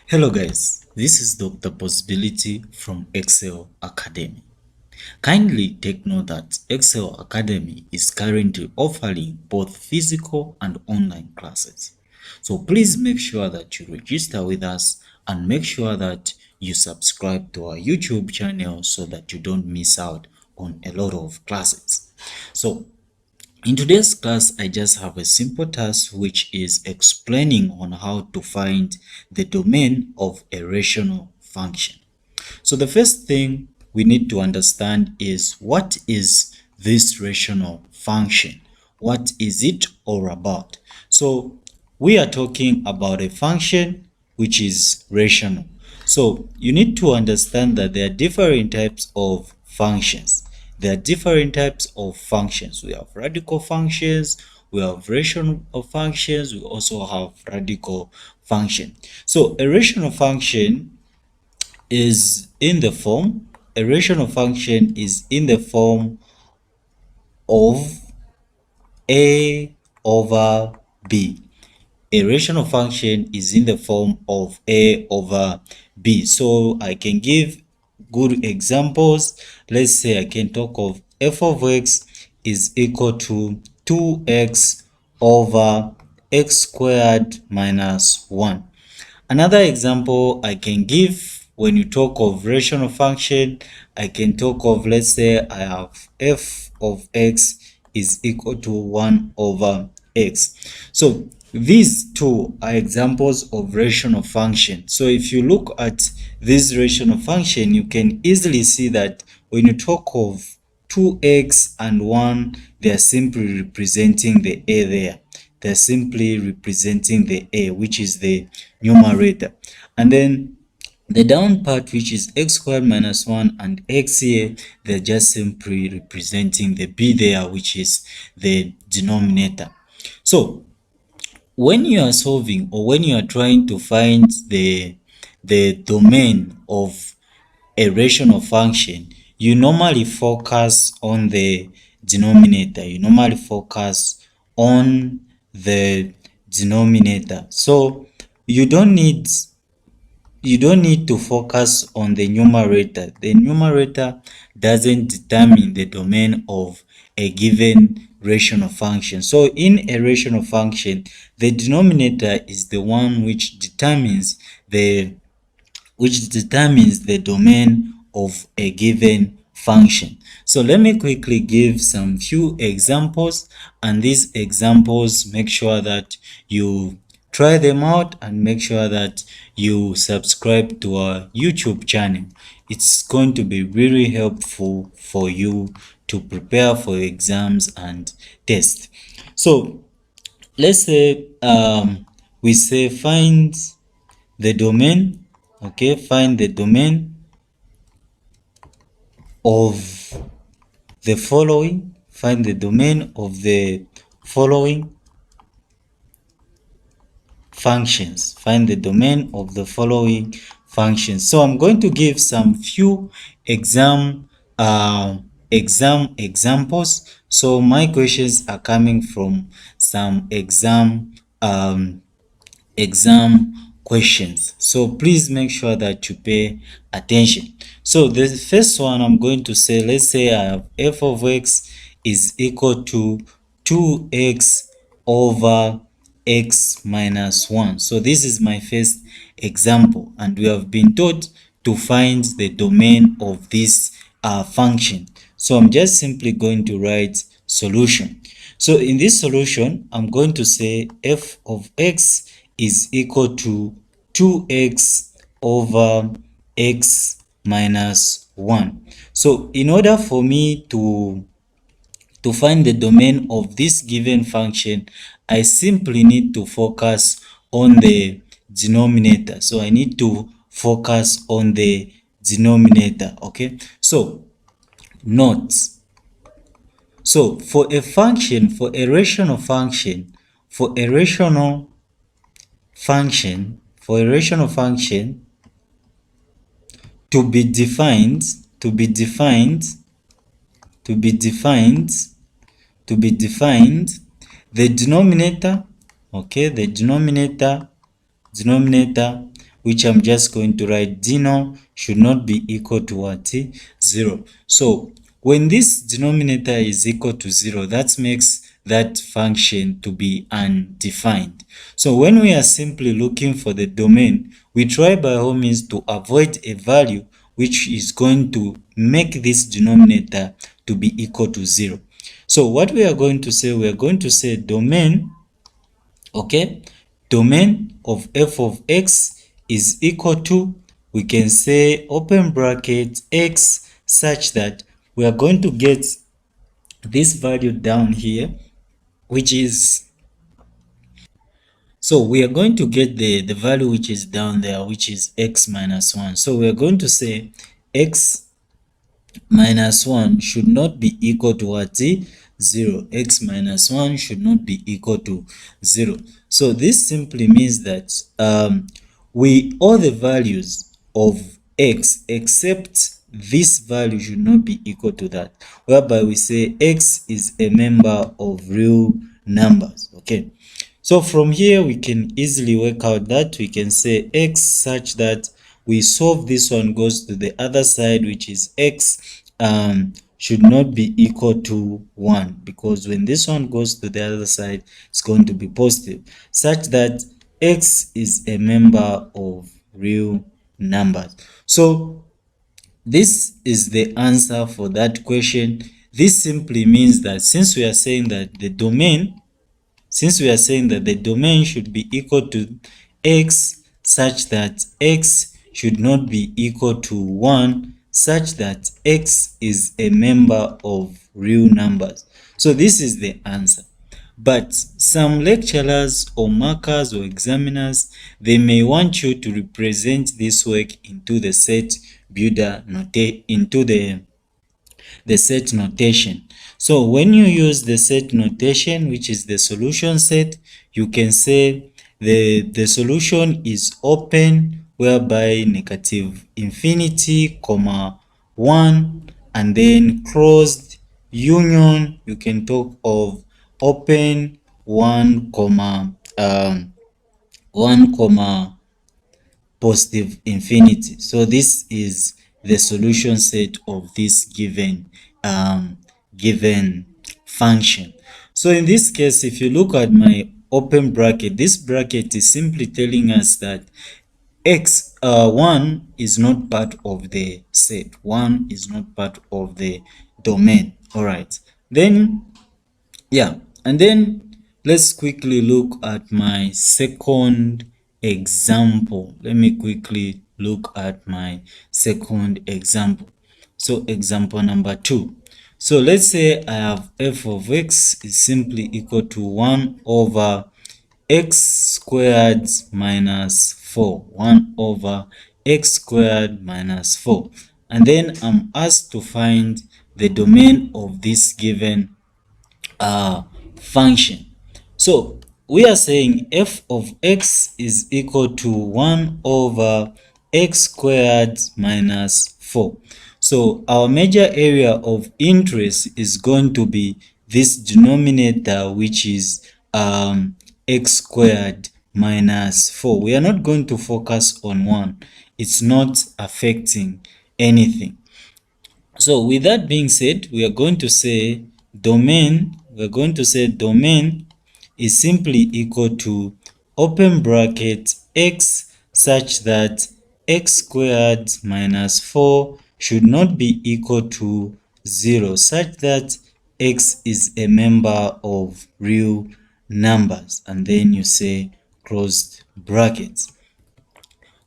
Hello guys, this is Dr. Possibility from Excel Academy. Kindly take note that Excel Academy is currently offering both physical and online classes. So please make sure that you register with us and make sure that you subscribe to our YouTube channel so that you don't miss out on a lot of classes. So in today's class, I just have a simple task which is explaining on how to find the domain of a rational function. So the first thing we need to understand is what is this rational function? What is it all about? So we are talking about a function which is rational. So you need to understand that there are different types of functions. There are different types of functions. We have radical functions, we have rational functions, we also have radical function. So a rational function is in the form, a rational function is in the form of a over b. A rational function is in the form of a over b. So I can give good examples. Let's say I can talk of f of x is equal to 2x over x squared minus 1. Another example I can give when you talk of rational function, I can talk of, let's say I have f of x is equal to 1 over x. So these two are examples of rational function. So if you look at this rational function, you can easily see that when you talk of 2x and 1, they are simply representing the a there. They're simply representing the a, which is the numerator. And then the down part, which is x squared minus 1 and x here, they're just simply representing the b there, which is the denominator. So when you are solving or when you are trying to find the domain of a rational function, you normally focus on the denominator. You normally focus on the denominator. So you don't need to focus on the numerator. The numerator doesn't determine the domain of a given rational function. So in a rational function, the denominator is the one which determines the domain of a given function. So let me quickly give some few examples, and these examples, make sure that you try them out and make sure that you subscribe to our YouTube channel. It's going to be really helpful for you to prepare for exams and tests. So let's say we say find the domain. Okay, find the domain of the following. Find the domain of the following functions. Find the domain of the following functions. So I'm going to give some few examples. So my questions are coming from some exam questions. So please make sure that you pay attention. So the first one I'm going to say, let's say I have f of x is equal to 2x over x minus 1. So this is my first example, and we have been taught to find the domain of this function. So I'm just simply going to write solution. So in this solution, I'm going to say f of x is equal to 2x over x minus 1. So in order for me to find the domain of this given function, I simply need to focus on the denominator. So I need to focus on the denominator. Okay, so note. So for a function, for a rational function, for a rational function to be defined, the denominator, okay, the denominator which I'm just going to write d0 should not be equal to what? 0. So when this denominator is equal to 0, that makes that function to be undefined. So when we are simply looking for the domain, we try by all means to avoid a value which is going to make this denominator to be equal to 0. So what we are going to say, we are going to say domain, okay, domain of f of x is equal to, we can say open bracket x, such that we are going to get this value down here, which is, so we are going to get the value which is down there, which is x minus 1. So we are going to say x minus 1 should not be equal to what? 0. X minus 1 should not be equal to 0. So this simply means that all the values of x except this value should not be equal to that, whereby we say x is a member of real numbers. Okay, so from here we can easily work out that we can say x such that we solve this one goes to the other side, which is x should not be equal to 1, because when this one goes to the other side, it's going to be positive, such that x is a member of real numbers. So this is the answer for that question. This simply means that since we are saying that the domain should be equal to x such that x should not be equal to 1, such that x is a member of real numbers. So this is the answer. But some lecturers or markers or examiners, they may want you to represent this work into the set builder into the set notation. So when you use the set notation, which is the solution set, you can say the solution is open, whereby negative infinity, comma 1, and then closed union, you can talk of open 1 comma 1 comma positive infinity. So this is the solution set of this given function. So in this case, if you look at my open bracket, this bracket is simply telling us that x 1 is not part of the set. 1 is not part of the domain. All right, then yeah, and then let's quickly look at my second example. Let me quickly look at my second example. So example number 2. So let's say I have f of x is simply equal to 1 over x squared minus 4. 1 over x squared minus 4. And then I'm asked to find the domain of this given function. So we are saying f of x is equal to 1 over x squared minus 4. So our major area of interest is going to be this denominator, which is x squared minus 4. We are not going to focus on 1. It's not affecting anything. So with that being said, we are going to say domain is simply equal to open bracket x such that x squared minus 4 should not be equal to 0, such that x is a member of real numbers, and then you say closed brackets.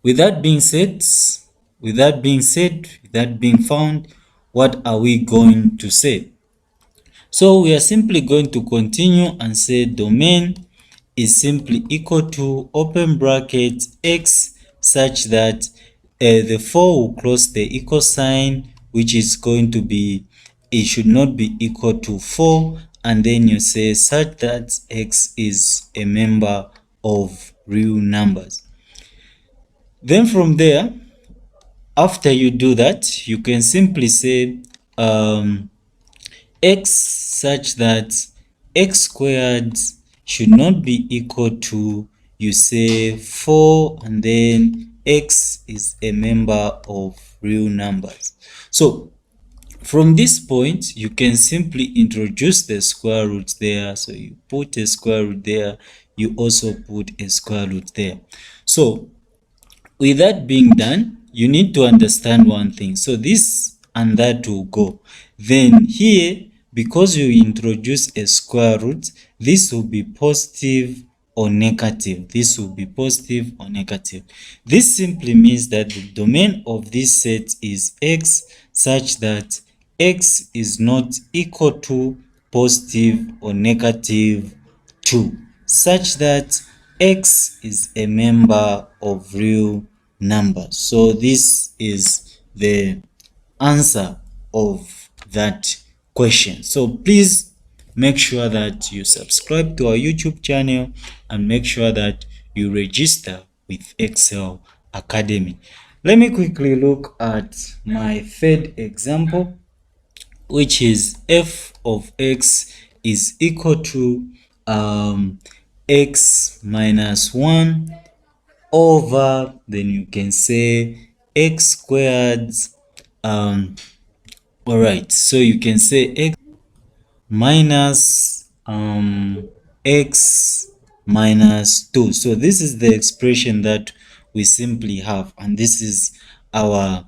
With that being found, what are we going to say? So we are simply going to continue and say domain is simply equal to open bracket x such that the 4 will cross the equal sign, which is going to be, it should not be equal to 4, and then you say such that x is a member of real numbers. Then from there, after you do that, you can simply say x such that x squared should not be equal to, you say 4, and then x is a member of real numbers. So from this point, you can simply introduce the square root there. So you put a square root there, you also put a square root there. So with that being done, you need to understand one thing. So this and that will go. Then here, because you introduce a square root, this will be positive or negative. This will be positive or negative. This simply means that the domain of this set is x, such that x is not equal to positive or negative 2, such that x is a member of real numbers. So this is the answer of that question. So please make sure that you subscribe to our YouTube channel and make sure that you register with Excel Academy. Let me quickly look at my third example, which is f of x is equal to x minus 1 over, then you can say x squared. All right, so you can say x minus x minus 2. So this is the expression that we simply have, and this is our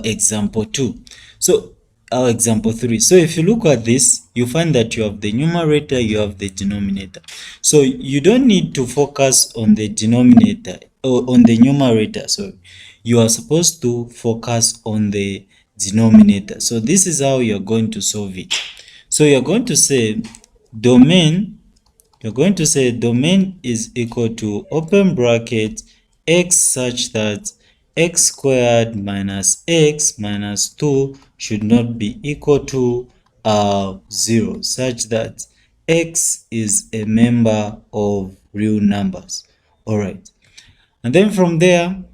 example 2. So our example 3. So if you look at this, you find that you have the numerator, you have the denominator. So you don't need to focus on the denominator or on the numerator. So you are supposed to focus on the denominator. So this is how you're going to solve it. So you're going to say domain is equal to open bracket x such that x squared minus x minus 2 should not be equal to 0, such that x is a member of real numbers. All right, and then from there,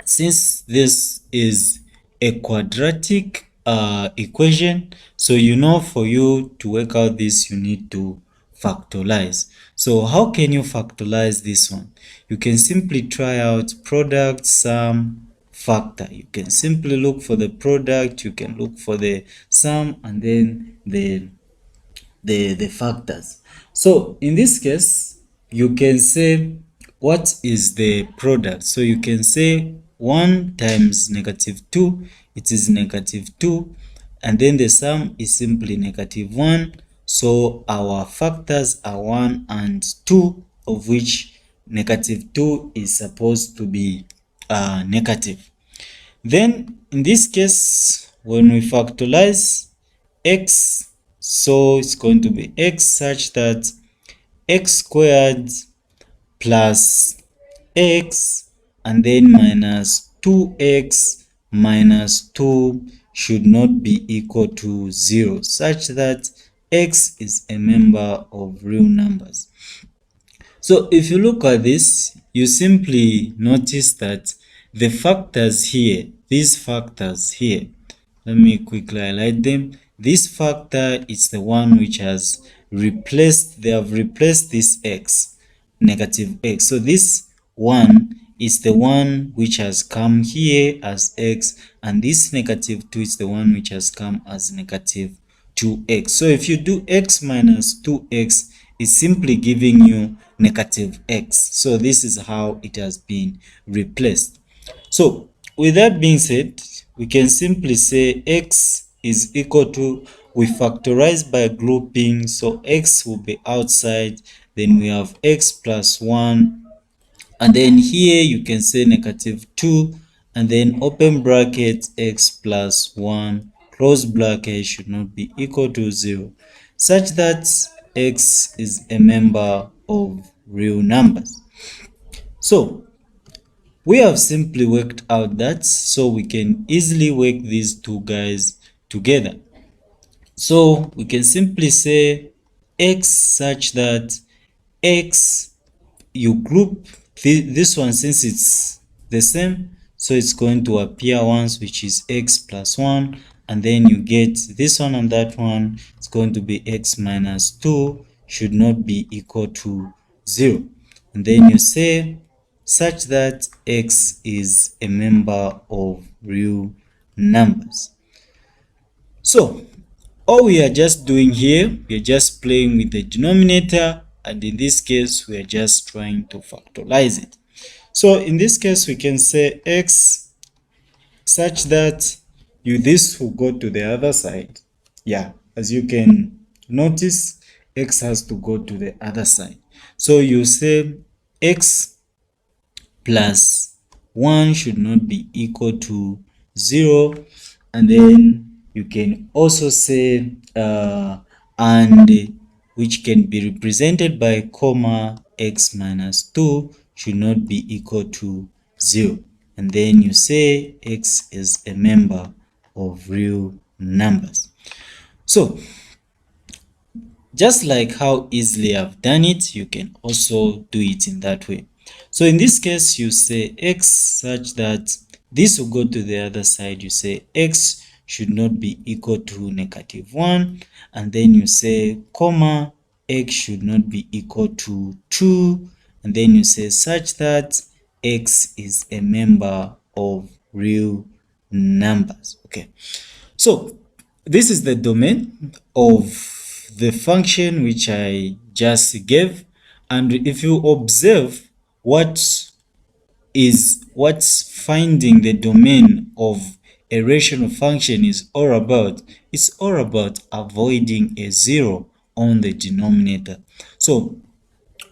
since this is a quadratic equation, so you know for you to work out this, you need to factorize. So how can you factorize this one? You can simply try out product, sum, factor. You can simply look for the product, you can look for the sum, and then the factors. So in this case, you can say what is the product. So you can say 1 times negative 2, it is negative 2, and then the sum is simply negative 1. So our factors are 1 and 2, of which negative 2 is supposed to be negative. Then in this case, when we factorize x, so it's going to be x such that x squared plus x and then minus 2x minus 2 should not be equal to 0, such that x is a member of real numbers. So if you look at this, you simply notice that the factors here, these factors here, let me quickly highlight them. This factor is the one which has replaced, they have replaced this x, negative x. So this one is the one which has come here as x, and this negative 2 is the one which has come as negative 2x. So if you do x minus 2x, it's simply giving you negative x. So this is how it has been replaced. So with that being said, we can simply say x is equal to, we factorize by grouping, so x will be outside, then we have x plus 1, and then here you can say negative 2, and then open bracket x plus 1, close bracket should not be equal to 0, such that x is a member of real numbers. So we have simply worked out that, so we can easily work these two guys together. So we can simply say x such that x, you group this one, since it's the same, so it's going to appear once, which is x plus 1, and then you get this one and that one, it's going to be x minus 2 should not be equal to 0, and then you say such that x is a member of real numbers. So all we are just doing here, we are just playing with the denominator, and in this case we are just trying to factorize it. So in this case we can say x such that this will go to the other side. Yeah, as you can notice, x has to go to the other side. So you say x plus 1 should not be equal to 0, and then you can also say and, which can be represented by comma, x minus 2 should not be equal to 0, and then you say x is a member of real numbers. So just like how easily I've done it, you can also do it in that way. So in this case, you say x such that this will go to the other side. You say x should not be equal to -1, and then you say comma, x should not be equal to 2, and then you say such that x is a member of real numbers. Okay, so this is the domain of the function which I just gave, and if you observe what's finding the domain of a rational function is all about, it's all about avoiding a 0 on the denominator. So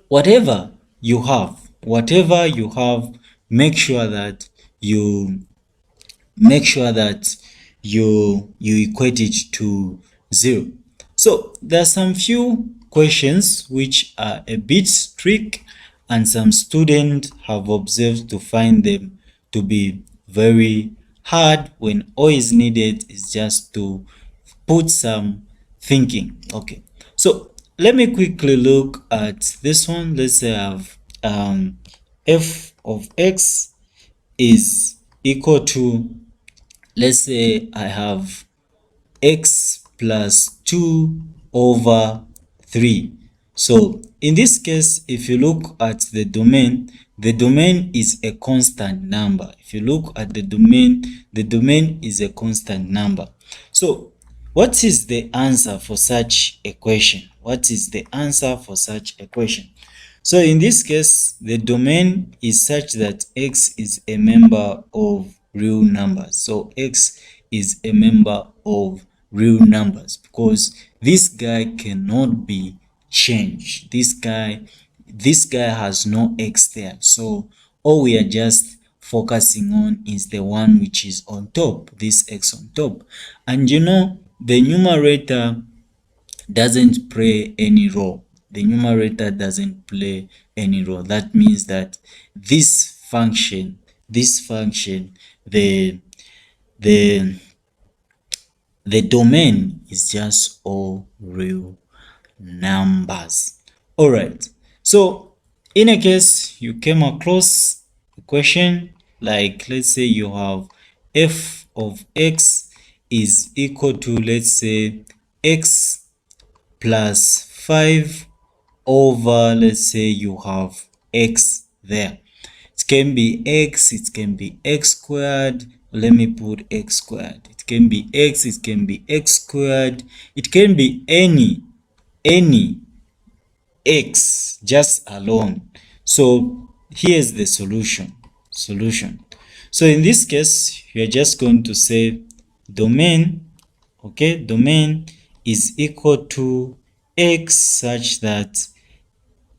whatever you have, make sure that you equate it to 0. So there are some few questions which are a bit tricky, and some students have observed to find them to be very hard, when all is needed is just to put some thinking. Okay, so let me quickly look at this one. Let's say I have f of x is equal to, let's say I have x plus 2 over 3. So in this case, if you look at the domain is a constant number. If you look at the domain is a constant number. So what is the answer for such equation? What is the answer for such equation? So in this case, the domain is such that x is a member of real numbers. So x is a member of real numbers because this guy cannot be changed. This guy has no x there. So all we are just focusing on is the one which is on top, this x on top. And you know, the numerator doesn't play any role. The numerator doesn't play any role. That means that this function, the domain is just all real numbers. All right. So in a case you came across a question like, let's say you have f of x is equal to, let's say, x plus 5 over, let's say you have x there. It can be x, it can be x squared. Let me put x squared. It can be x, it can be x squared. It can be any x just alone. So here's the solution. So in this case, you're just going to say domain, okay, domain is equal to x such that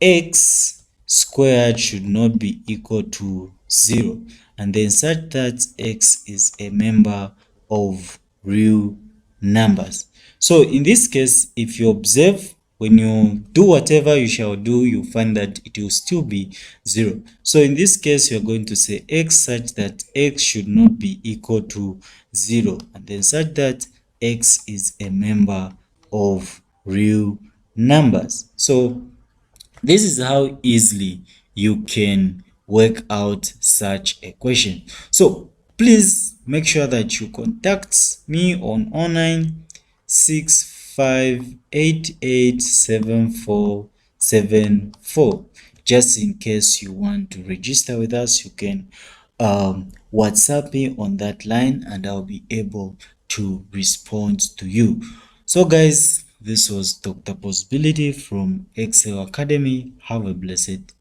x squared should not be equal to 0, and then such that x is a member of real numbers. So in this case, if you observe, when you do whatever you shall do, you find that it will still be 0. So in this case, you're going to say x such that x should not be equal to 0, and then such that x is a member of real numbers. So this is how easily you can work out such a question. So please make sure that you contact me on 09658874744. Just in case you want to register with us, you can WhatsApp me on that line and I'll be able to respond to you. So guys, this was Dr. Possibility from Excel Academy. Have a blessed